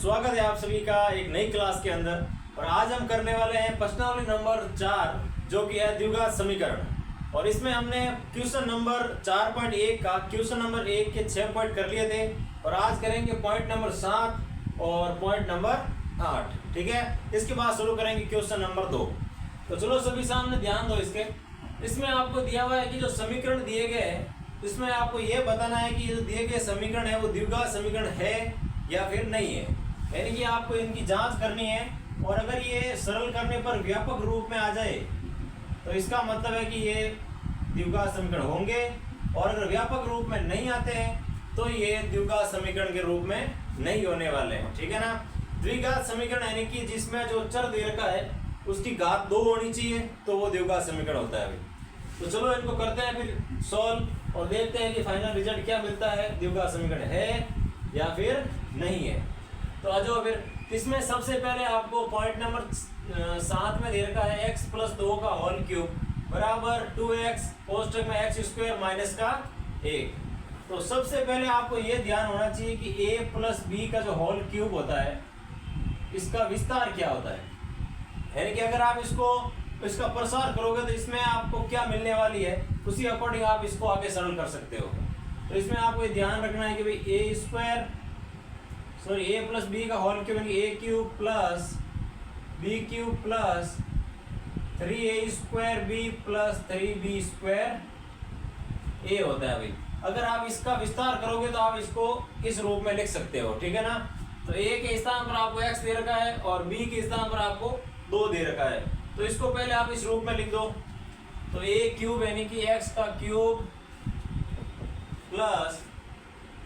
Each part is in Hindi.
स्वागत है आप सभी का एक नई क्लास के अंदर। और आज हम करने वाले हैं प्रश्नावली नंबर 4 जो कि है द्विघात समीकरण। और इसमें हमने क्वेश्चन नंबर 4.1 का क्वेश्चन नंबर 1 के 6 पॉइंट कर लिए थे और आज करेंगे पॉइंट नंबर 7 और पॉइंट नंबर 8। ठीक है, इसके बाद शुरू करेंगे क्वेश्चन नंबर 2। तो चलो सभी सामने ध्यान दो इसके। इसमें आपको दिया हुआ है कि जो समीकरण दिए गए हैं इसमें आपको ये बताना है कि जो दिए गए समीकरण है वो द्विघात समीकरण है या फिर नहीं है, यानी कि आपको इनकी जांच करनी है। और अगर ये सरल करने पर व्यापक रूप में आ जाए तो इसका मतलब है कि ये द्विघात समीकरण होंगे, और अगर व्यापक रूप में नहीं आते हैं तो ये द्विघात समीकरण के रूप में नहीं होने वाले हैं। ठीक है ना। द्विघात समीकरण यानी कि जिसमें जो चर दे रखा है उसकी घात 2 होनी चाहिए तो वो द्विघात समीकरण होता है। तो चलो इनको करते हैं फिर सॉल्व और देखते हैं कि फाइनल रिजल्ट क्या मिलता है, द्विघात समीकरण है या फिर नहीं है। तो आ जाओ फिर। इसमें सबसे पहले आपको पॉइंट नंबर 7 में दे रखा है x प्लस 2 का होल क्यूब बराबर 2x कोष्टक में x स्क्वायर माइनस का 1। तो सबसे पहले आपको ये ध्यान होना चाहिए कि a प्लस b का जो होल क्यूब होता है इसका विस्तार क्या होता है, यानी कि अगर आप इसका प्रसार करोगे तो इसमें आपको क्या मिलने वाली है उसी अकॉर्डिंग आप इसको आगे सरल कर सकते हो। तो इसमें आपको ये ध्यान रखना है कि भाई a प्लस बी का होल क्यूब यानी a cube plus b cube plus 3a square b plus 3b square a होता है भाई। अगर आप इसका विस्तार करोगे तो आप इसको इस रूप में लिख सकते हो। ठीक है ना। तो a के स्थान पर आपको x दे रखा है और b के स्थान पर आपको 2 दे रखा है, तो इसको पहले आप इस रूप में लिख दो। तो a क्यूब यानी कि x का क्यूब प्लस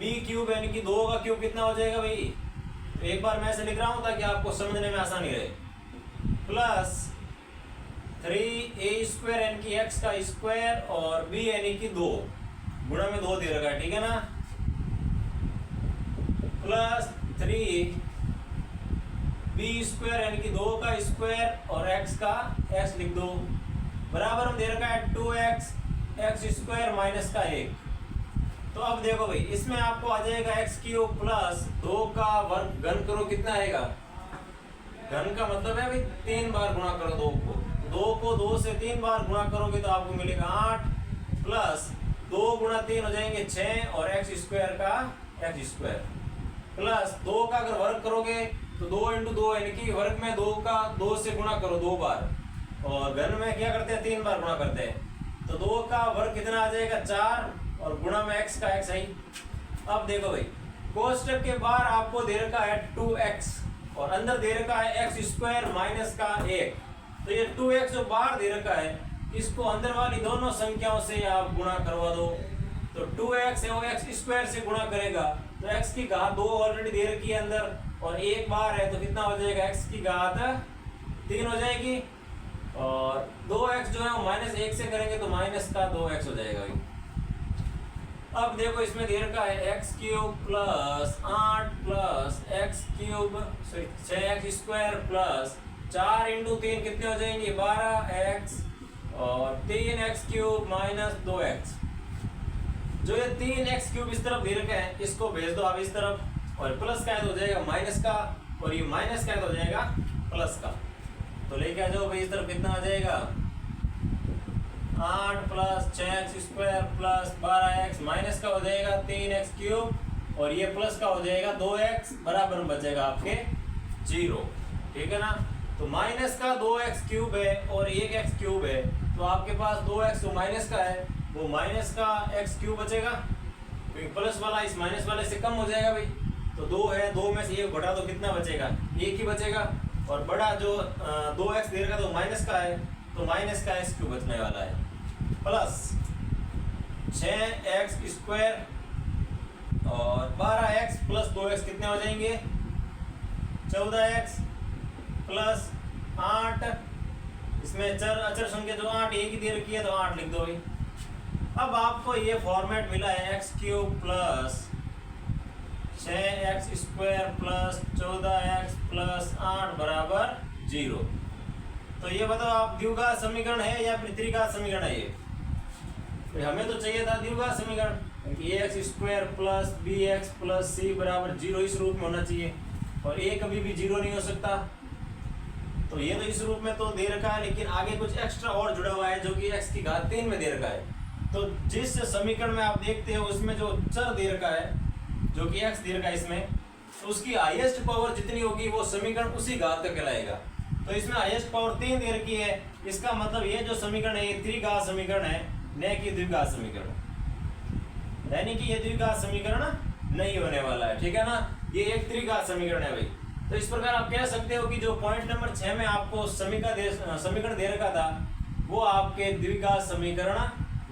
b क्यूब यानी कि 2 का क्यूब कितना हो जाएगा भाई, तो एक बार मैं ऐसे लिख रहा हूं ताकि आपको समझने में आसानी रहे, प्लस 3a स्क्वायर यानी कि x का स्क्वायर और b यानी कि 2 गुणा में 2 दे रखा है। ठीक है ना। प्लस 3b स्क्वायर यानी कि 2 का स्क्वायर और x का x लिख दो बराबर हम दे रखा है 2x x स्क्वायर माइनस का 1। तो अब देखो भाई इसमें आपको आ जाएगा x क्यूब प्लस 2 का वर्ग घन करो कितना आएगा, घन का मतलब है भाई 3 बार गुणा करो 2 को 2 से 3 बार गुणा करोगे तो आपको मिलेगा 8 प्लस 2 गुणा 3 हो जाएंगे 6 और x स्क्वायर का x स्क्वायर प्लस 2 का अगर वर्ग करोगे तो 2 × 2 यानी कि वर्ग में 2 का 2 से गुणा करो 2 बार, और घन में क्या करते हैं 3 बार गुणा करते हैं। तो 2 का वर्ग कितना आ जाएगा 4 और गुणा में x का x है। अब देखो भाई कोष्टक के बाहर आपको दे रखा है 2x और अंदर दे रखा है x स्क्वायर माइनस का 1। तो ये 2x जो बाहर दे रखा है इसको अंदर वाली दोनों संख्याओं से आप गुणा करवा दो। तो 2x है वो x स्क्वायर से गुणा करेगा तो x की घात 2 ऑलरेडी दे रखी है अंदर और 1 बार है तो कितना हो जाएगा x की घात 3 हो जाएगी, और 2x जो है वो -1 से करेंगे तो माइनस का 2x हो जाएगा भाई। अब देखो इसमें दे रखा है x cube plus 8 plus x cube 6x square plus 4 × 3 कितने हो जाएंगे 12x और 3x क्यूब माइनस 2x। जो ये 3x क्यूब इस तरफ दे रखा है इसको भेज दो आप इस तरफ, और प्लस का है तो हो जाएगा माइनस का और ये माइनस का है तो हो जाएगा प्लस का। तो लेके आ जाओ भाई इस तरफ कितना आ जाएगा 8 plus 6x square plus 12x minus का हो जाएगा 3x क्यूब और ये प्लस का हो जाएगा 2x बराबर बचेगा आपके 0। ठीक है ना। तो माइनस का 2x क्यूब है और 1x क्यूब है तो आपके पास 2x जो माइनस का है वो माइनस का x क्यूब बचेगा, क्योंकि प्लस वाला इस माइनस वाले से कम हो जाएगा भाई। तो 2 है 2 में से 1 घटा दो कितना बचेगा 1 ही बचेगा, और बड़ा जो 2x दे रखा तो माइनस का है तो माइनस का x क्यूब बचने वाला है प्लस 6x स्क्वायर और 12x प्लस 2x कितने हो जाएंगे 14x प्लस 8, इसमें अचर संख्या जो 8 एक ही दे रखी है तो 8 लिख दो भाई। अब आपको ये फॉर्मेट मिला है x cube plus 6x square plus 14x plus 8 बराबर 0। तो ये बताओ आप द्विघात समीकरण है या फिर त्रिघात समीकरण है ये? तो हमें तो चाहिए था द्विघात समीकरण, ax square plus bx plus c बराबर 0 इस रूप में होना चाहिए। और a कभी भी 0 नहीं हो सकता। तो ये तो इस रूप में तो दे रखा है, लेकिन आगे कुछ एक्स्ट्रा और जुड़ा हुआ है जो कि x की घात 3 में दे रखा है। तो जिस समीकरण में आप देखते हो उसमें जो चर दे रखा है जो कि x दे रखा है इसमें, तो उसकी हाईएस्ट पावर जितनी होगी वो समीकरण उसी घात का कहलाएगा। तो इसमें हाईएस्ट पावर 3 दे रखी है, इसका मतलब ये जो समीकरण है ये त्रिघात समीकरण है, न कि द्विघात समीकरण, यानी कि ये द्विघात समीकरण नहीं होने वाला है, ठीक है ना। ये एक त्रिघात समीकरण है भाई। तो इस प्रकार आप कह सकते हो कि जो पॉइंट नंबर 6 में आपको समीकरण दे रखा था वो आपके द्विघात समीकरण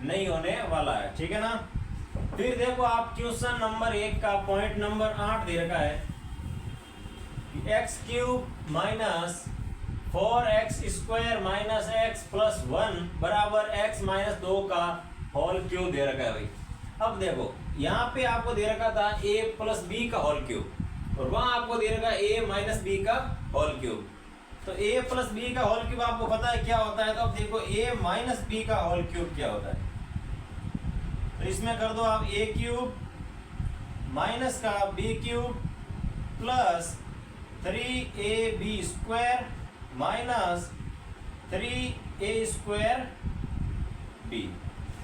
नहीं होने वाला है, ठीक है ना। फिर देखो आप क्वेश्चन नंबर 1 का पॉइंट नंबर 8 दे रखा है, x³ minus 4x² minus x plus 1 बराबर x माइनस 2 का होल क्यूब दे रखा है भाई। अब देखो यहाँ पे आपको दे रखा था a प्लस b का होल क्यूब और वहां आपको दे रखा a माइनस b का होल क्यूब। तो a प्लस b का होल क्यूब आपको पता है क्या होता है। तो अब देखो a माइनस b का होल क्यूब क्या होता है। तो इसमें कर दो आप a³ माइनस का b³ plus 3ab² minus 3a²b।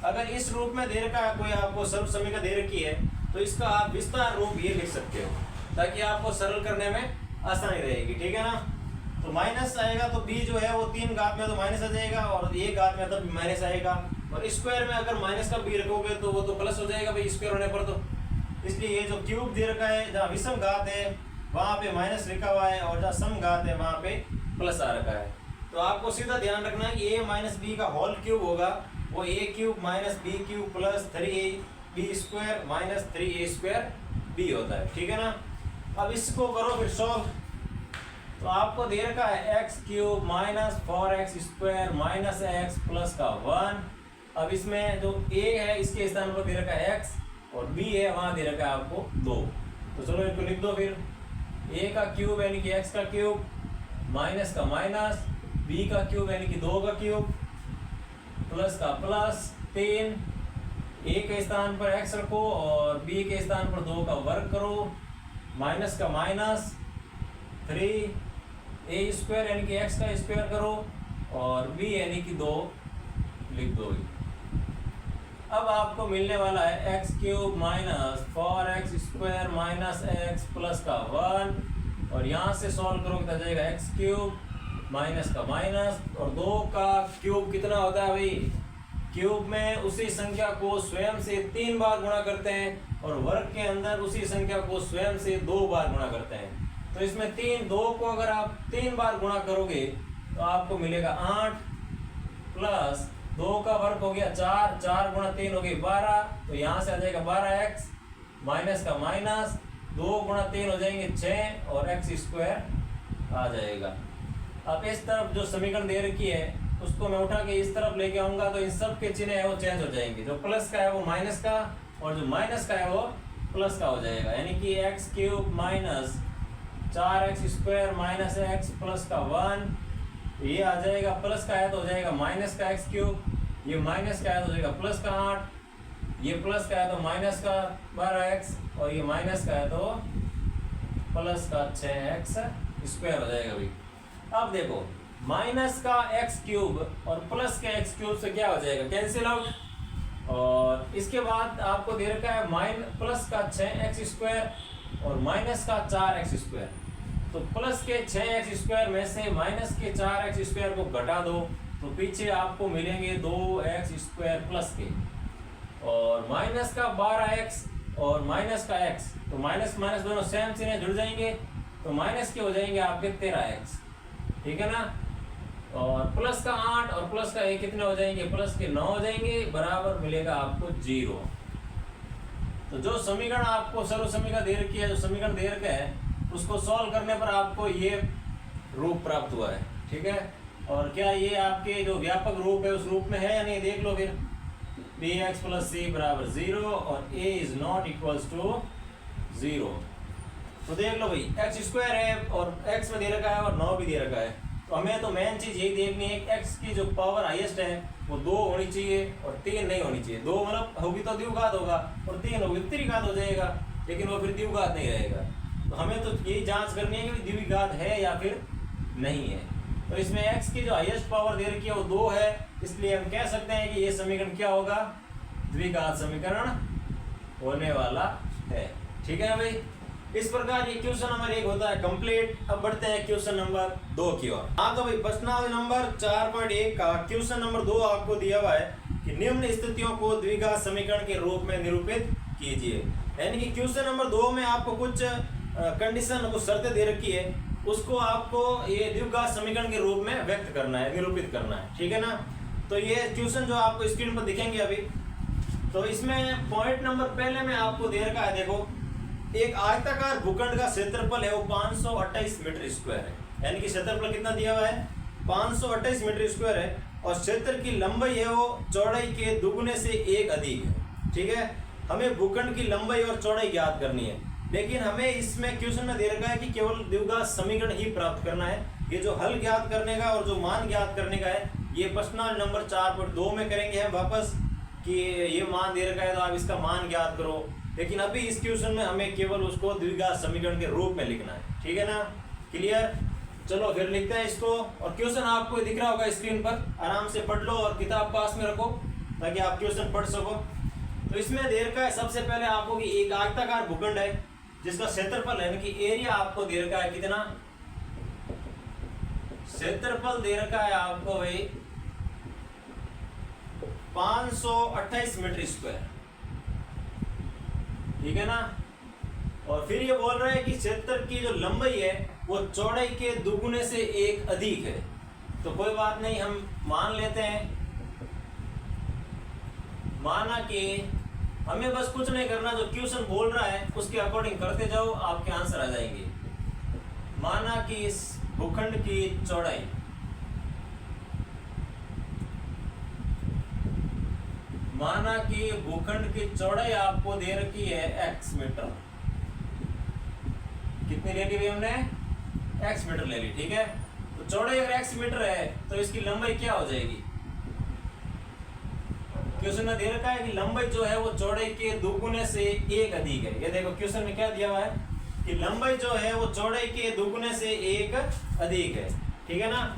अगर इस रूप में दे रखा है कोई आपको सर्व समीकरण दे रखी है तो इसका आप विस्तार रूप ये लिख सकते हो ताकि आपको सरल करने में आसानी रहेगी, ठीक है ना। तो माइनस आएगा तो b जो है वो 3 घात में तो माइनस आ जाएगा और 1 घात में तो माइनस आएगा, और स्क्वायर में अगर माइनस का b रखोगे तो वो तो प्लस हो जाएगा भाई स्क्वायर होने पर। तो इसलिए ये जो क्यूब दे रखा है जहाँ विषम घात है वहाँ पे माइनस लिखा हुआ है और जहाँ सम घात है वहाँ पे प्लस आ रखा है। तो आपको सीधा ध्यान रखना है कि a माइनस b का होल क्यूब होगा वो a³ minus b³ plus 3ab² minus 3a²b होता है, ठीक है ना। अब इसको करो फिर सॉल्व। तो आपको दे रखा है x³ minus 4x² minus x plus का 1। अब इसमें जो a है इसके स्थान पर दे रखा है x और b है वहां दे रखा है आपको 2। तो चलो इनको लिख दो फिर, a का क्यूब यानी कि x का क्यूब माइनस का माइनस, b का क्यूब यानी कि 2 का क्यूब प्लस का प्लस 3, a के स्थान पर x रखो और b के स्थान पर 2 का वर्ग करो, माइनस का माइनस 3a² यानी कि x का स्क्वायर करो और b यानी कि 2 लिख दो। अब आपको मिलने वाला है x³ minus 4x² minus x plus का 1 और यहाँ से सॉल्व करोगे तो जाएगा x³ माइनस का माइनस और 2 का क्यूब कितना होता है भाई। क्यूब में उसी संख्या को स्वयं से 3 बार गुणा करते हैं और वर्ग के अंदर उसी संख्या को स्वयं से 2 बार गुणा करते हैं। तो इसमें 2 को अगर आप 3 बार गुणा करोगे तो आपको मिलेगा 8 प्लस 2 का वर्ग हो गया 4, 4 गुणा 3 हो गई 12। तो यहाँ से आ जाएगा 12x माइनस का माइनस 2 गुणा 3 हो जाएंगे 6 और x² आ जाएगा। अब इस तरफ जो समीकरण दे रखी है उसको मैं उठा के इस तरफ लेके आऊंगा तो इन सब के चिन्ह है वो चेंज हो जाएंगे। जो प्लस का है वो माइनस का और जो माइनस का है वो प्लस का हो जाएगा, यानी कि x³ minus 4x² minus x plus का 1 ये आ जाएगा। प्लस का है तो हो जाएगा माइनस का x³, ये माइनस का है तो हो जाएगा प्लस का 8, ये प्लस का है तो माइनस का 12x और ये माइनस का है तो प्लस का 6x² हो जाएगा भाई। अब देखो माइनस का x³ और प्लस के x³ से क्या हो जाएगा, कैंसिल आउट। और इसके बाद आपको दे रखा है प्लस का 6x² और माइनस का 4x²। तो प्लस के 6x² में से माइनस के 4x² को घटा दो तो पीछे आपको मिलेंगे 2x² प्लस के, और माइनस का 12x और माइनस का x, तो माइनस माइनस दोनों सेम चिन्ह जुड़ जाएंगे तो माइनस के हो जाएंगे आपके 13x, ठीक है ना। और प्लस का 8 और प्लस का 1 कितने हो जाएंगे, प्लस के 9 हो जाएंगे, बराबर मिलेगा आपको 0। तो जो समीकरण आपको सर्व समीकरण दे रखी है, जो समीकरण दे रखा है उसको सॉल्व करने पर आपको ये रूप प्राप्त हुआ है, ठीक है। और क्या ये आपके जो व्यापक रूप है उस रूप में है या नहीं देख लो फिर। bx प्लस c बराबर 0 और a is not equals to 0। तो देख लो भाई x² है और x में दे रखा है और 9 भी दे रखा है। तो हमें तो मेन चीज यही देखनी है कि x की जो पावर हाईएस्ट है वो 2 होनी चाहिए और 3 नहीं होनी चाहिए। 2 मतलब होगी तो द्विघात होगा और 3 होगी त्रिघात हो जाएगा, लेकिन वो फिर द्विघात नहीं रहेगा। तो हमें तो यही जांच करनी है कि द्विघात है या फिर नहीं है। तो इसमें x की जो हाईएस्ट पावर दे रखी है वो 2 है, इसलिए हम कह सकते हैं कि ये समीकरण क्या होगा, द्विघात समीकरण होने वाला है। ठीक है भाई, इस प्रकार ये क्वेश्चन नंबर 1 होता है कंप्लीट। अब बढ़ते हैं क्वेश्चन नंबर 2 की ओर। हाँ तो भाई प्रश्नावली नंबर 4.1 का क्वेश्चन नंबर 2 आपको दिया हुआ है कि निम्न स्थितियों को द्विघात समीकरण के रूप में निरूपित कीजिए। यानी कि क्वेश्चन नंबर 2 में आपको कुछ कंडीशन, कुछ शर्तें दे रखी है, उसको आपको ये द्विघात समीकरण के रूप में व्यक्त करना है, निरूपित करना है। ठीक है ना। तो ये क्वेश्चन जो आपको स्क्रीन पर दिखेंगे अभी, तो इसमें पॉइंट नंबर पहले में आपको दे रखा है, देखो एक आयताकार भूखंड का क्षेत्रफल है वो 528 मीटर स्क्वायर है। यानी कि क्षेत्रफल कितना दिया हुआ है, 528 मीटर स्क्वायर है, और क्षेत्र की लंबाई है वो चौड़ाई के दुगने से 1 अधिक है। ठीक है, हमें भूखंड की लंबाई और चौड़ाई ज्ञात करनी है, लेकिन हमें इसमें क्वेश्चन में दे रखा है कि केवल द्विघात समीकरण ही प्राप्त करना है। ये जो हल ज्ञात करने का और जो मान ज्ञात करने का है, ये प्रश्नावली नंबर 4.2 में करेंगे हम वापस, कि ये मान दे रखा है तो आप इसका मान ज्ञात करो। लेकिन अभी इस क्वेश्चन में हमें केवल उसको द्विघात समीकरण के रूप में लिखना है। ठीक है ना, क्लियर। चलो फिर लिखते हैं इसको, और क्वेश्चन आपको दिख रहा होगा स्क्रीन पर, आराम से पढ़ लो और किताब पास में रखो ताकि आप क्वेश्चन पढ़ सको। तो इसमें दे रखा है सबसे पहले आपको कि एक आयताकार भूखंड है जिसका क्षेत्रफल है कि एरिया आपको दे रखा है कितना, क्षेत्रफल दे रखा है आपको भाई 528 मीटर स्क्वायर। ठीक है ना। और फिर ये बोल रहा है कि क्षेत्र की जो लंबाई है वो चौड़ाई के दुगुने से 1 अधिक है। तो कोई बात नहीं, हम मान लेते हैं, माना कि हमें बस कुछ नहीं करना, जो क्वेश्चन बोल रहा है उसके अकॉर्डिंग करते जाओ, आपके आंसर आ जाएंगे। माना कि इस भूखंड की चौड़ाई, माना कि भूखंड की चौड़ाई आपको दे रखी है x मीटर। कितनी ले ली हमने, x मीटर ले ली। ठीक है, तो चौड़ाई अगर x मीटर है तो इसकी लंबाई क्या हो जाएगी, क्वेश्चन में दे रखा है कि लंबाई जो है वो चौड़ाई के दुगुने से 1 अधिक है। ये देखो क्वेश्चन में क्या दिया हुआ है कि लंबाई जो है वो चौड़ाई के दुगुने से 1 अधिक है। ठीक है ना।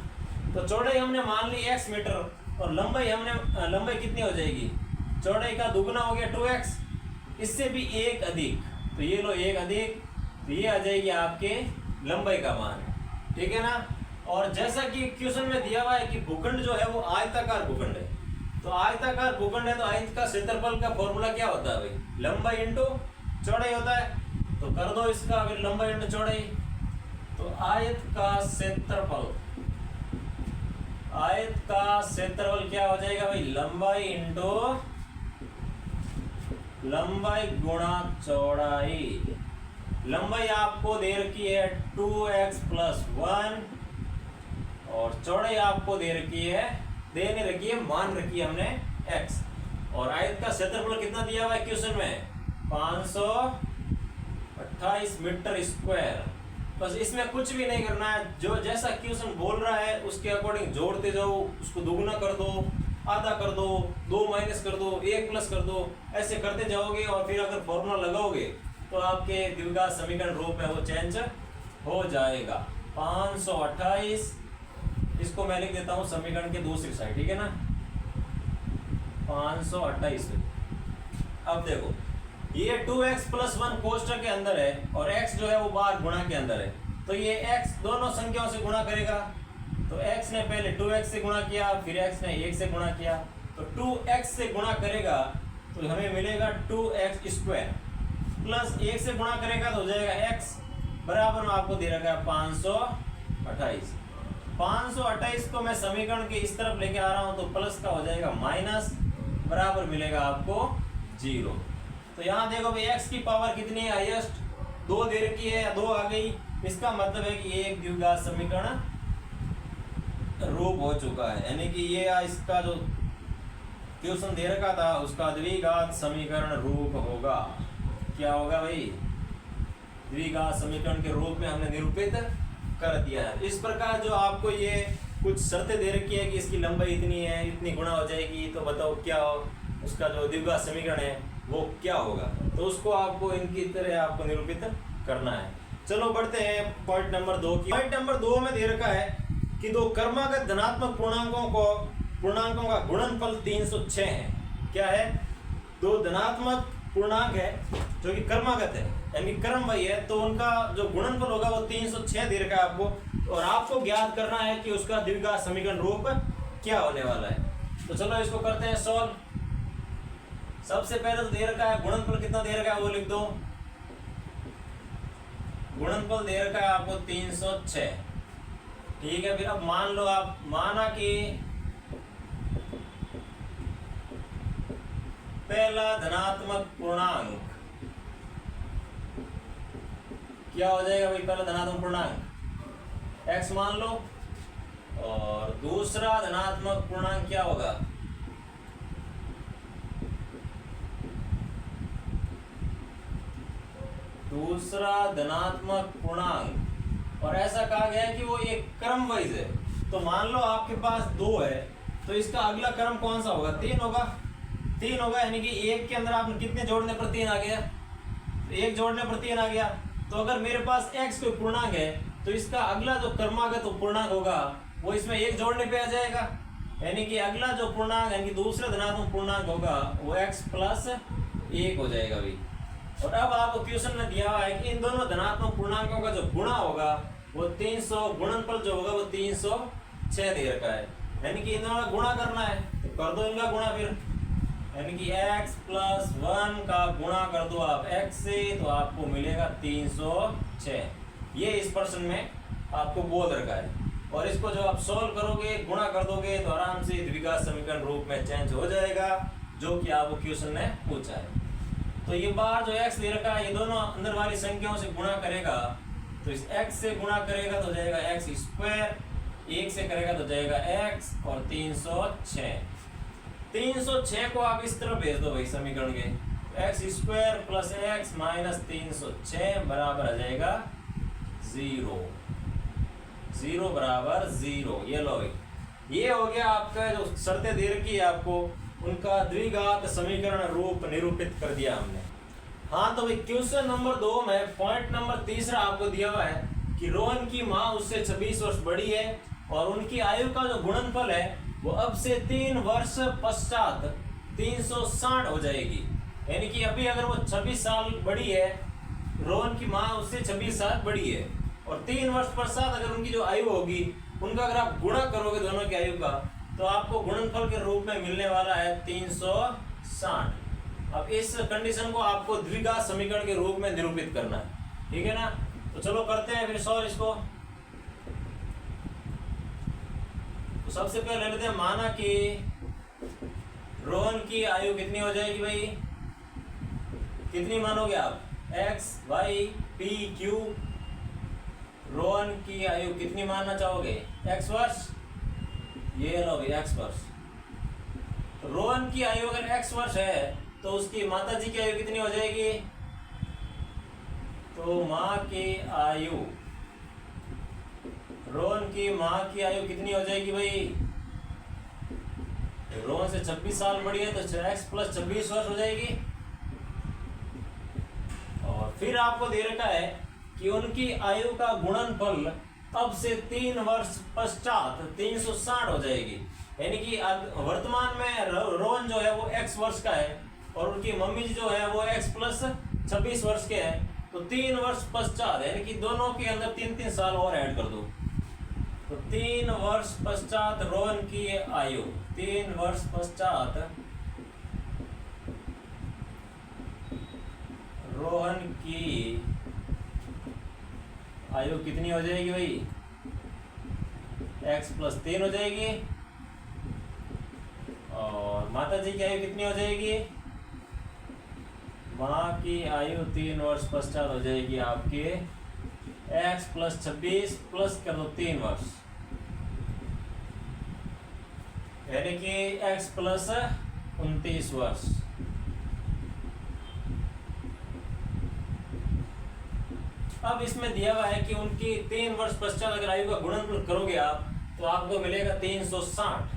तो चौड़ाई हमने मान ली x मीटर, और लंबाई हमने, लंबाई कितनी हो जाएगी, चौड़ाई का दुगुना हो गया 2x, इससे भी 1 अधिक, तो ये लो 1 अधिक, तो ये आ जाएगी आपके लंबाई का मान। ठीक है ना। और जैसा कि क्वेश्चन में दिया हुआ है कि भूखंड जो है वो आयताकार भूखंड है, तो आयताकार भूखंड है तो आयत का क्षेत्रफल का फॉर्मूला क्या होता है भाई, लंबाई इंटू चौड़ाई होता है। तो कर दो इसका फिर लंबाई इंटू चौड़ाई, तो आयत का क्षेत्रफल, आयत का क्षेत्रफल क्या हो जाएगा भाई, लंबाई इंटू लंबाई गुणा चौड़ाई। लंबाई आपको दे रखी है 2x + 1, और चौड़ाई आपको दे रखी है, देने रखी है, मान रखी है हमने x, और आयत का क्षेत्रफल कितना दिया हुआ है क्वेश्चन में, 528 मीटर स्क्वायर। बस इसमें कुछ भी नहीं करना है, जो जैसा क्वेश्चन बोल रहा है उसके अकॉर्डिंग जोड़ते जाओ, उसको दोगुना कर दो, आधा कर दो, 2 माइनस कर दो, 1 प्लस कर दो, ऐसे करते जाओगे। और फिर अगर फॉर्मूला लगाओगे तो आपके द्विघात समीकरण रूप में वो चेंज हो जाएगा। 528, इसको मैं लिख देता हूँ समीकरण के दूसरी साइड। ठीक है ना, 528। अब देखो ये 2x + 1 कोष्ठक के अंदर है, और x जो है वो बाहर गुणा के अंदर है, तो ये x दोनों संख्याओं से गुणा करेगा। तो x ने पहले 2x से गुणा किया, फिर x ने 1 से गुणा किया, तो 2x से गुणा करेगा तो हमें मिलेगा 2x² प्लस 1 से गुणा करेगा तो हो जाएगा x बराबर में आपको दे रखा है 528। 528 को मैं समीकरण के इस तरफ लेके आ रहा हूं, तो प्लस का हो जाएगा माइनस, बराबर मिलेगा आपको 0। तो यहाँ देखो भाई x की पावर कितनी है, हाईएस्ट 2 दे रखी है, 2 आ गई, इसका मतलब है कि ये एक द्विघात समीकरण रूप हो चुका है। यानी कि ये इसका जो क्वेश्चन दे रखा था उसका द्विघात समीकरण रूप होगा। क्या होगा भाई, द्विघात समीकरण के रूप में हमने निरूपित कर दिया है। इस प्रकार जो आपको ये कुछ शर्तें दे रखी है कि इसकी लंबाई इतनी है, इतनी गुणा हो जाएगी, तो बताओ क्या उसका जो द्विघात समीकरण है वो क्या होगा। तो उसको आपको इनकी तरह आपको निरूपित करना है। चलो बढ़ते हैं पॉइंट नंबर 2 की। पॉइंट नंबर 2 में दे रखा है कि दो क्रमागत धनात्मक पूर्णांकों का गुणनफल 306 है। क्या है? दो धनात्मक पूर्णांक है जो कि क्रमागत है यानी क्रमवाही है, तो उनका जो गुणनफल होगा वो 306 दे रखा है आपको, और आपको ज्ञात करना है कि उसका द्विघात समीकरण रूप क्या होने वाला है। तो चलो इसको करते हैं सॉल्व। सबसे पहले तो दे रखा है गुणनफल कितना दे रखा है वो लिख दो। गुणनफल दे रखा है आपको 306। ठीक है, फिर अब मान लो आप, माना कि पहला धनात्मक पूर्णांक क्या हो जाएगा भाई? पहला धनात्मक पूर्णांक x मान लो, और दूसरा धनात्मक पूर्णांक क्या होगा? दूसरा धनात्मक पूर्णांक, और ऐसा कहा गया है कि वो एक क्रम वाइज है। तो मान लो आपके पास 2 है, तो इसका अगला क्रम कौन सा होगा? 3 होगा। 3 होगा यानी कि 1 के अंदर आपने कितने जोड़ने पर 3 आ गया? 1 जोड़ने पर 3 आ गया। तो अगर मेरे पास x कोई पूर्णांक है तो इसका अगला जो क्रमागत पूर्णांक होगा वो इसमें 1 जोड़ने पे आ जाएगा, यानी कि अगला जो पूर्णांक यानी कि दूसरा धनात्मक पूर्णांक होगा वो x प्लस 1 हो जाएगा भाई। और अब आपको क्वेश्चन में दिया हुआ है कि इन दोनों धनात्मक पूर्णांकों का जो गुणा होगा वो 300, गुणनफल जो होगा वो 306 दे रखा है, यानी कि इन दोनों का गुणा करना है। तो कर दो इनका गुणा फिर, यानी कि x प्लस 1 का गुणा कर दो आप x से, तो आपको मिलेगा 306। ये इस प्रश्न में आपको बोल रखा है। और इसको जो आप सोल्व करोगे, गुणा कर दोगे, तो आराम से द्विघात समीकरण रूप में चेंज हो जाएगा, जो कि आपको क्वेश्चन ने पूछा है। तो ये बार जो x दे रखा है, ये दोनों अंदर वाली संख्याओं से गुणा करेगा, तो इस x से गुणा करेगा तो जाएगा x स्क्वायर, 1 से करेगा तो जाएगा x, और 306 को आप इस तरफ भेज दो भाई समीकरण के, x square plus x minus 306 बराबर आ जाएगा 0। 0 बराबर 0। ये लो भाई, ये हो गया आपका जो शर्तें दे रखी है आपको, उनका द्विघात समीकरण रूप निरूपित कर दिया हमने। हाँ, तो भाई क्वेश्चन नंबर 2 में पॉइंट नंबर 3 आपको दिया हुआ है कि रोहन की माँ उससे 26 वर्ष बड़ी है और उनकी आयु का जो गुणनफल है वो अब से 3 वर्ष पश्चात 360 हो जाएगी। यानी कि अभी अगर वो 26 साल बड़ी है, रोहन की माँ उससे 26 साल बड़ी है, और 3 वर्ष पश्चात अगर उनकी जो आयु होगी, उनका अगर आप गुणा करोगे दोनों की आयु का, तो आपको गुणनफल के रूप में मिलने वाला है 360। अब इस कंडीशन को आपको द्विघात समीकरण के रूप में निरूपित करना है। ठीक है ना? तो चलो करते हैं फिर सॉल्व इसको। तो सबसे पहले लेते हैं, माना कि रोहन की आयु कितनी हो जाएगी भाई? कितनी मानोगे आप? x, y, p, q। Rohan की आयु कितनी मानना चाहोगे? x वर्ष। ये लो भाई x वर्ष। तो रोहन की आयु अगर x वर्ष है तो उसकी माता जी की आयु कितनी हो जाएगी? तो माँ की आयु, रोहन की माँ की आयु कितनी हो जाएगी भाई? रोहन से 26 साल बड़ी है तो x प्लस 26 वर्ष हो जाएगी। और फिर आपको दे रखा है कि उनकी आयु का गुणनफल अब से 3 वर्ष पश्चात 360 हो जाएगी। यानी कि वर्तमान में रोहन जो है वो x वर्ष का है और उनकी मम्मी जो है वो x प्लस 26 वर्ष के हैं। तो 3 वर्ष पश्चात, यानी कि दोनों के अंदर 3-3 साल और ऐड कर दो, तो 3 वर्ष पश्चात रोहन की आयु, 3 वर्ष पश्चात रोहन की आयु कितनी हो जाएगी भाई? x प्लस 3 हो जाएगी। और माता जी की आयु कितनी हो जाएगी? माँ की आयु 3 वर्ष पश्चात हो जाएगी आपके x प्लस 26 प्लस कर दो 3 वर्ष, यानी कि x प्लस 29 वर्ष। अब इसमें दिया हुआ है कि उनकी 3 वर्ष पश्चात अगर आयु का गुणनफल करोगे आप तो आपको मिलेगा 360।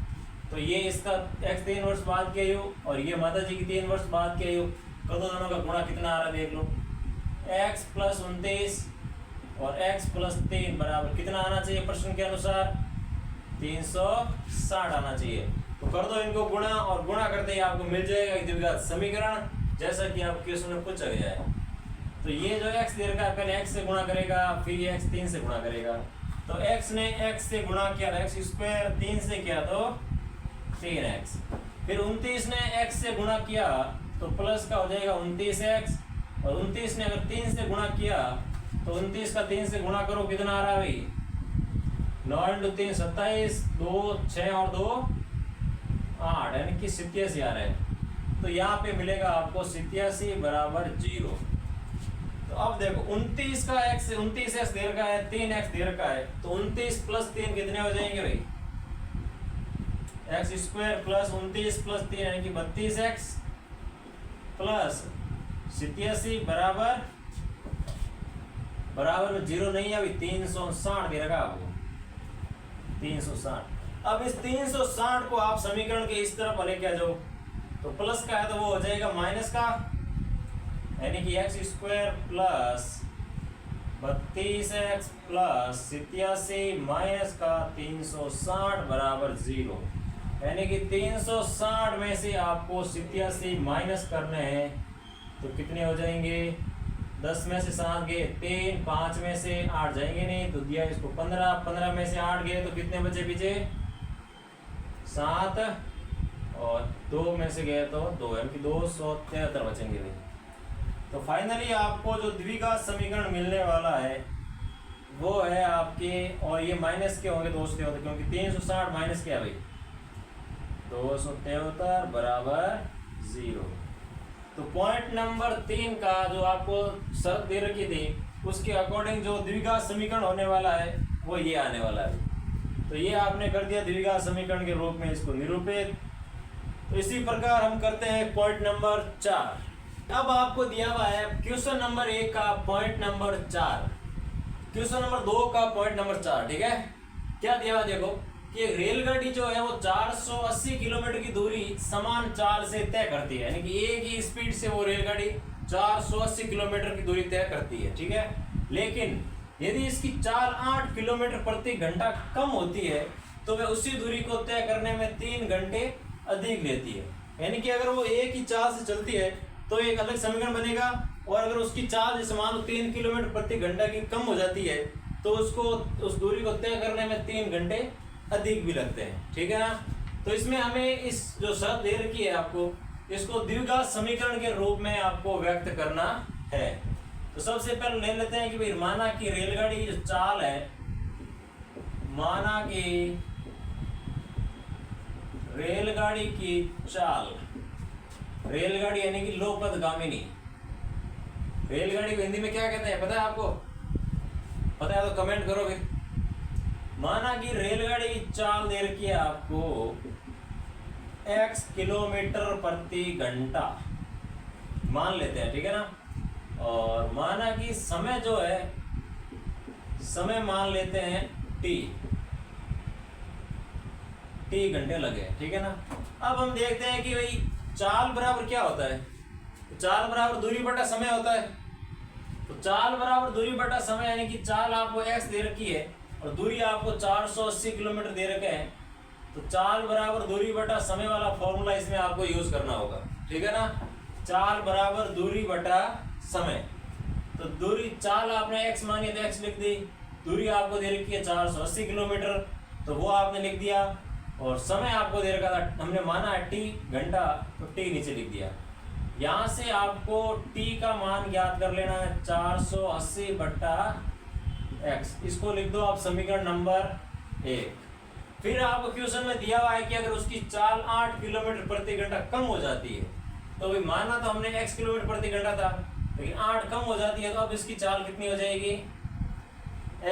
तो ये इसका x 3 वर्ष बाद की आयु और ये माता जी की 3 वर्ष बाद की आयु, कर दो दोनों का गुणा कितना आ रहा है देख लो। x प्लस 29 और x प्लस 3 बराबर कितना आना चाहिए प्रश्न के अनुसार? 360 आना चाहिए। तो कर दो इनको गुणा, और गुणा करते ही आपको मिल जाएगा एक द्विघात समीकरण, जैसा कि आप क्वेश्चन में पूछा गया है। तो ये जो x दे रखा है, पहले x से गुणा करेगा, फिर ये x 3 से गुणा करेगा। तो x ने x से गुणा किया, x स्क्वायर 3 से किया तो 3x, फिर 29 ने x से गुणा किया तो प्लस का हो जाएगा 29x, और 29 ने अगर 3 से गुणा किया तो 29 का 3 से गुणा करो, कितना आ रहा है भाई? 9 × 3 27, 2 6 और 2 8, यानी कि 87 आ रहा है। तो यहाँ पे मिलेगा आपको 87 बराबर 0। तो अब देखो 29 का x 29x दे रखा है, 3x दे रखा है, तो 29 प्लस 3 कितने हो जाएंगे भाई? x स्क्वायर प्लस 29 प्लस 3 यानी कि 32x प्लस 87 बराबर 0 नहीं है अभी, 360 दे रखा आपको, 360। अब इस 360 को आप समीकरण के इस तरफ लेके आ जाओ, तो प्लस का है तो वो हो जाएगा माइनस का, यानी कि x square plus 32x plus 87 minus का 360 बराबर 0, यानी कि 360 में से आपको 87 माइनस करने हैं, तो कितने हो जाएंगे? 10 में से 7 गए 3, 5 में से 8 जाएंगे नहीं, तो दिया इसको 15, 15 में से 8 गए तो कितने बचे पीछे? 7, और 2 में से गए तो 2, यानी कि 273 बचेंगे भाई। तो फाइनली आपको जो द्विघात समीकरण मिलने वाला है वो है आपके, और ये माइनस के होंगे 273, क्योंकि 360 माइनस क्या है भाई? 273 बराबर 0। तो पॉइंट नंबर 3 का जो आपको शर्त दे रखी थी उसके अकॉर्डिंग जो द्विघात समीकरण होने वाला है वो ये आने वाला है। तो ये आपने कर दिया द्विघात समीकरण के रूप में इसको निरूपित। तो इसी प्रकार हम करते हैं पॉइंट नंबर 4। अब आपको दिया हुआ है क्वेश्चन नंबर 1 का पॉइंट नंबर 4, क्वेश्चन नंबर 2 का पॉइंट नंबर 4, ठीक है। क्या दिया हुआ देखो कि एक रेलगाड़ी जो है वो 480 किलोमीटर की दूरी समान चाल से तय करती है, यानी कि एक ही स्पीड से वो रेलगाड़ी 480 किलोमीटर की दूरी तय करती है, ठीक है। लेकिन यदि इसकी चाल 8 किलोमीटर प्रति घंटा कम होती है तो वह उसी दूरी को तय करने में 3 घंटे अधिक लेती है। यानी कि अगर वो एक ही चाल से चलती है तो एक अलग समीकरण बनेगा, और अगर उसकी चाल जैसे मान लो 3 किलोमीटर प्रति घंटा की कम हो जाती है तो उसको उस दूरी को तय करने में 3 घंटे अधिक भी लगते हैं, ठीक है ना। तो इसमें हमें इस जो शर्त दे रखी है आपको, इसको द्विघात समीकरण के रूप में आपको व्यक्त करना है। तो सबसे पहले ले लेते हैं कि भाई माना कि रेलगाड़ी की जो चाल है, माना कि रेलगाड़ी की चाल, रेलगाड़ी यानी कि लोकपथगामिनी, रेलगाड़ी को हिंदी में क्या कहते हैं पता है आपको? पता है तो कमेंट करो फिर। माना कि रेलगाड़ी की चाल दे रखी है आपको x किलोमीटर प्रति घंटा मान लेते हैं, ठीक है ना। और माना कि समय जो है, समय मान लेते हैं t घंटे लगे, ठीक है ना। अब हम देखते हैं कि भाई चाल बराबर क्या होता है? चाल बराबर दूरी बटा समय होता है। तो चाल बराबर दूरी बटा समय, यानी कि चाल आपको x दे रखी है और दूरी आपको 480 किलोमीटर दे रखे हैं, तो चाल बराबर दूरी बटा समय वाला फॉर्मूला इसमें आपको यूज करना होगा, ठीक है ना। चाल बराबर दूरी बटा समय, तो दूरी चाल आपने x मानी तो x लिख दी, दूरी आपको दे रखी है 480 किलोमीटर तो वो आपने लिख दिया, और समय आपको दे रखा था, हमने माना है t घंटा, तो t नीचे लिख दिया। यहाँ से आपको t का मान ज्ञात कर लेना है 480 बट्टा x, इसको लिख दो आप समीकरण नंबर 1। फिर आपको क्वेश्चन में दिया हुआ है कि अगर उसकी चाल 8 किलोमीटर प्रति घंटा कम हो जाती है, तो भाई माना तो हमने x किलोमीटर प्रति घंटा था, लेकिन 8 कम हो जाती है तो अब इसकी चाल कितनी हो जाएगी?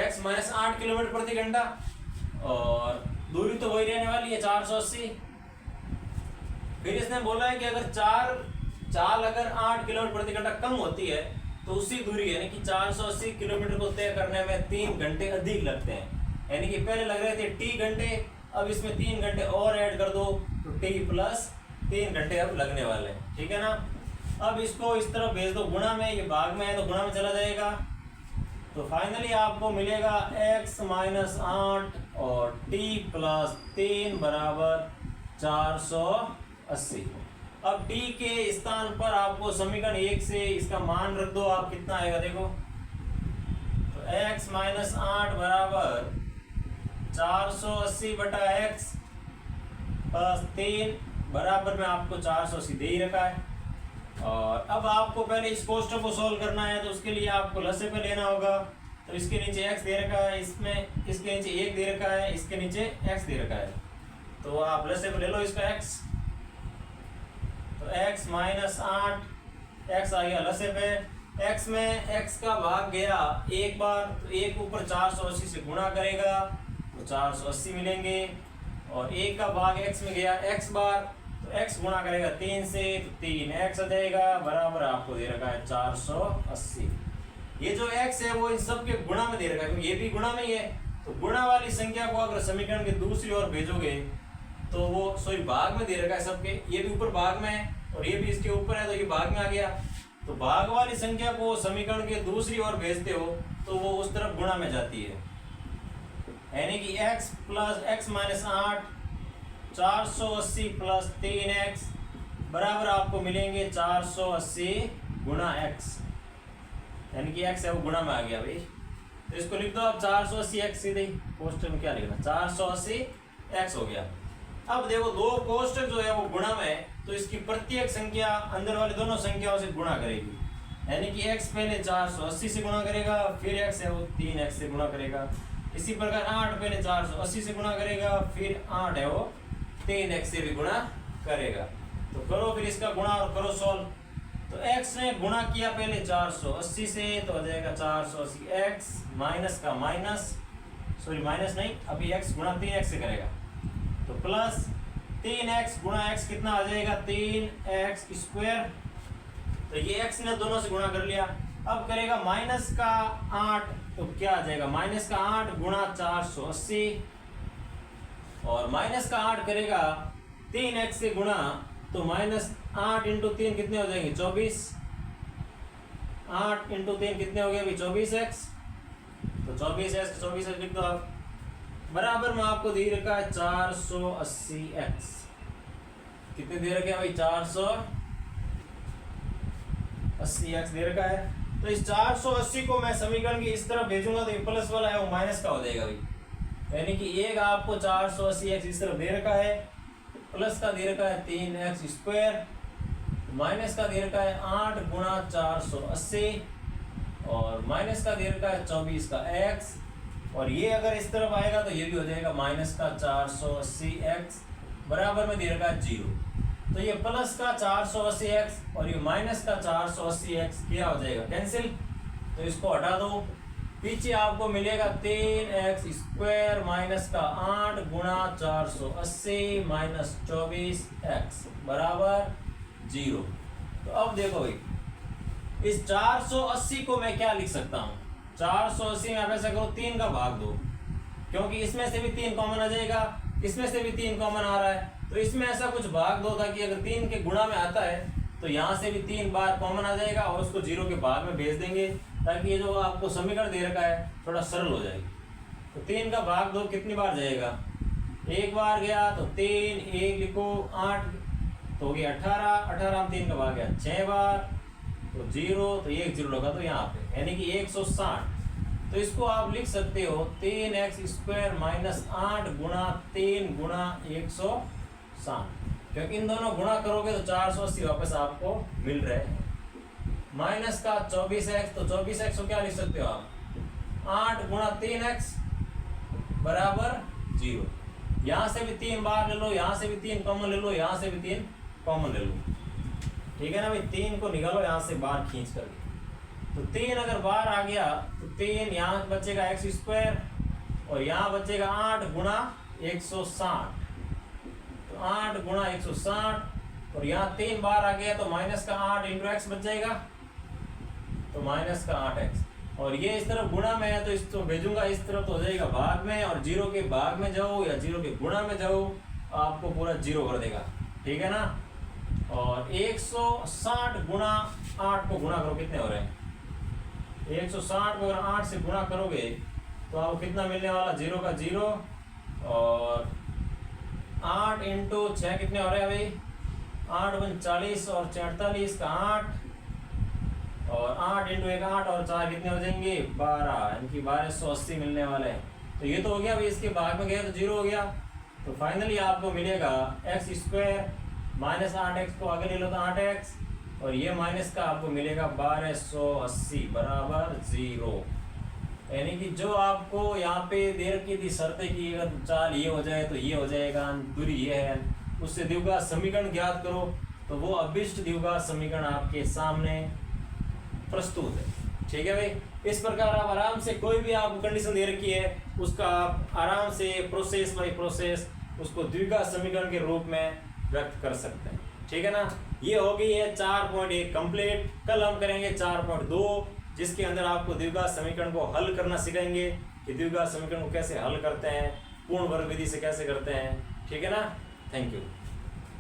x माइनस 8 किलोमीटर प्रति घंटा, और दूरी तो वही रहने वाली है 480। फिर इसने बोला है कि अगर चाल अगर 8 किलोमीटर प्रति घंटा कम होती है तो उसी दूरी यानी कि 480 किलोमीटर को तय करने में 3 घंटे अधिक लगते हैं। यानी कि पहले लग रहे थे t घंटे, अब इसमें 3 घंटे और ऐड कर दो तो t प्लस 3 घंटे अब लगने वाले हैं, ठीक है ना। अब इसको इस तरफ भेज दो गुणा में, ये भाग में है तो गुणा में चला जाएगा, तो फाइनली आपको मिलेगा x माइनस 8 और t प्लस 3 बराबर 480। अब t के स्थान पर आपको समीकरण 1 से इसका मान रख दो, आप कितना आएगा देखो। तो x माइनस 8 बराबर 480 बटा x प्लस 3 बराबर में आपको 480 दे ही रखा है। और अब आपको पहले इस कोष्टक को सॉल्व करना है, तो उसके लिए आपको लसे पे लेना होगा। तो इसके नीचे x दे रखा है, इसमें इसके नीचे 1 दे रखा है, इसके नीचे x दे रखा है। तो आप लसे पे ले लो इसका x। तो x माइनस 8 x आ गया लसे पे। x में x का भाग गया एक बार, तो 1 ऊपर 480 से गुणा करेगा तो 480 मिलेंगे। और 1 का भाग x में गया x बार, तो x गुणा करेगा 3 से तो 3x आ जाएगा, बराबर आपको दे रखा है 480। ये जो x है वो इन सब के गुणा में दे रखा है, क्योंकि ये भी गुणा में ही है। तो गुणा वाली संख्या को अगर समीकरण के दूसरी ओर भेजोगे तो वो सॉरी भाग में दे रखा है सबके, ये भी ऊपर भाग में है और ये भी इसके ऊपर है, तो ये भाग में आ गया। तो भाग वाली संख्या को समीकरण के दूसरी ओर भेजते हो तो वो उस तरफ गुणा में जाती है, यानी कि x plus x minus 8 480 plus 3x बराबर आपको मिलेंगे 480 गुणा x, यानी कि x है वो गुणा में आ गया भाई। तो इसको लिख दो आप 480 x, सीधे कोष्टक में क्या लिखना 480 x हो गया। अब देखो दो कोष्टक जो है वो गुणा में है, तो इसकी प्रत्येक संख्या अंदर वाली दोनों संख्याओं से गुणा करेगी, यानी कि x पहले 480 से गुणा करेगा, फिर x है वो 3x से गुणा करेगा। इसी प्रकार 8 पहले 480 से गुणा करेगा, फिर 8 है वो 3x से भी गुणा करेगा। तो करो फिर इसका गुणा और करो सॉल्व। तो x ने गुणा किया पहले 480 से, तो हो जाएगा 480 x माइनस का माइनस, सॉरी माइनस नहीं, अभी x गुणा 3x से करेगा, तो प्लस 3x गुणा x कितना आ जाएगा 3x स्क्वायर। तो ये x ने दोनों से गुणा कर लिया। अब करेगा माइनस का 8, तो क्या आ जाएगा माइनस का 8 गुणा 480, और माइनस का 8 करेगा 3x से गुणा, तो माइनस 8 इंटू 3 कितने हो जाएंगे 24, 8 इंटू 3 कितने हो गए अभी 24x, तो 24x लिख दो आप। बराबर में आपको दे रखा है 480x, कितने दे रखे हैं भाई 480x दे रखा है। तो इस 480 को मैं समीकरण की इस तरफ भेजूंगा तो ये प्लस वाला है वो माइनस का हो जाएगा भाई, यानी कि एक आपको 480x इस तरफ दे रखा है, प्लस का दे रखा है 3x स्क्वायर, माइनस का दे रखा है 8 गुणा 480, और माइनस का दे रखा है 24 का x, और ये अगर इस तरफ आएगा तो ये भी हो जाएगा माइनस का 480x, बराबर में दे रखा है 0। तो ये प्लस का 480x और ये माइनस का 480x क्या हो जाएगा कैंसिल, तो इसको हटा दो। पीछे आपको मिलेगा 3x स्क्वायर माइनस का 8 गुणा 480 माइनस 24x बराबर 0। तो अब देखो भाई इस 480 को मैं क्या लिख सकता हूँ, 480 में आप ऐसा करो 3 का भाग दो, क्योंकि इसमें से भी 3 कॉमन आ जाएगा, इसमें से भी 3 कॉमन आ रहा है, तो इसमें ऐसा कुछ भाग दो ताकि अगर 3 के गुणा में आता है तो यहाँ से भी 3 बार कॉमन आ जाएगा और उसको 0 के भाग में भेज देंगे, ताकि ये जो आपको समीकरण दे रखा है थोड़ा सरल हो जाएगी। तो 3 का भाग दो कितनी बार जाएगा, एक बार गया तो 3, 1 लिखो 8 तो हो गया 18, 18 में 3 का भाग गया 6 बार, तो 0, तो ये 0 लगा तो यहाँ पे यानी कि 160। तो इसको आप लिख सकते हो 3x स्क्वायर माइनस 8 गुणा 3 गुणा 160, क्योंकि इन दोनों गुणा करोगे तो 480 वापस आपको मिल रहे हैं। माइनस का 24x, तो 24x को क्या लिख सकते हो आप 8 गुणा 3x बराबर 0। यहाँ से भी 3 बार ले लो, यहाँ से भी 3 कॉमन ले लो, यहाँ से भी 3 कॉमन ले लो, ठीक है ना भाई। 3 को निकालो यहाँ से बाहर खींच करके, तो 3 अगर बाहर आ गया तो 3 यहाँ बचेगा x स्क्वायर और यहाँ बचेगा 8 गुणा 160, तो 8 गुणा 160 और यहाँ 3 बार आ गया तो माइनस का 8 इंटू एक्स बच जाएगा, तो माइनस का 8x, और ये इस तरफ गुणा में है तो इसको भेजूंगा इस तरफ तो हो जाएगा भाग में, और 0 के भाग में जाओ या 0 के गुणा में जाओ आपको पूरा 0 कर देगा, ठीक है ना। और 160 गुणा 8 को गुणा करो कितने हो रहे हैं 160 को अगर 8 से गुणा करोगे तो आपको कितना मिलने वाला, 0 का 0 और 8 इंटू 6 कितने हो रहे हैं भाई, 8 × 40 और 48 का 8 और 8 इंटू 1 8 और 4 कितने हो जाएंगे 12, इनकी 1280 मिलने वाले हैं। तो ये तो हो गया भाई, इसके भाग में गया तो 0 हो गया। तो फाइनली आपको मिलेगा x स्क्वायर माइनस 8x को आगे ले लो तो 8x और ये माइनस का आपको मिलेगा 1280 बराबर 0। यानी कि जो आपको यहाँ पे दे रखी थी शर्तें की अगर चाल ये हो जाए तो ये हो जाएगा, दूरी ये है, उससे द्विघात समीकरण ज्ञात करो, तो वो अभिष्ट द्विघात समीकरण आपके सामने प्रस्तुत है। ठीक है भाई, इस प्रकार आप आराम से कोई भी आपको कंडीशन दे रखी है उसका आप आराम से प्रोसेस बाय प्रोसेस उसको द्विघात समीकरण के रूप में व्यक्त कर सकते हैं। ठीक है ना, ये हो गई है 4.1 कंप्लीट। कल हम करेंगे 4.2 जिसके अंदर आपको द्विघात समीकरण को हल करना सिखाएंगे कि द्विघात समीकरण को कैसे हल करते हैं, पूर्ण वर्ग विधि से कैसे करते हैं। ठीक है ना, थैंक यू।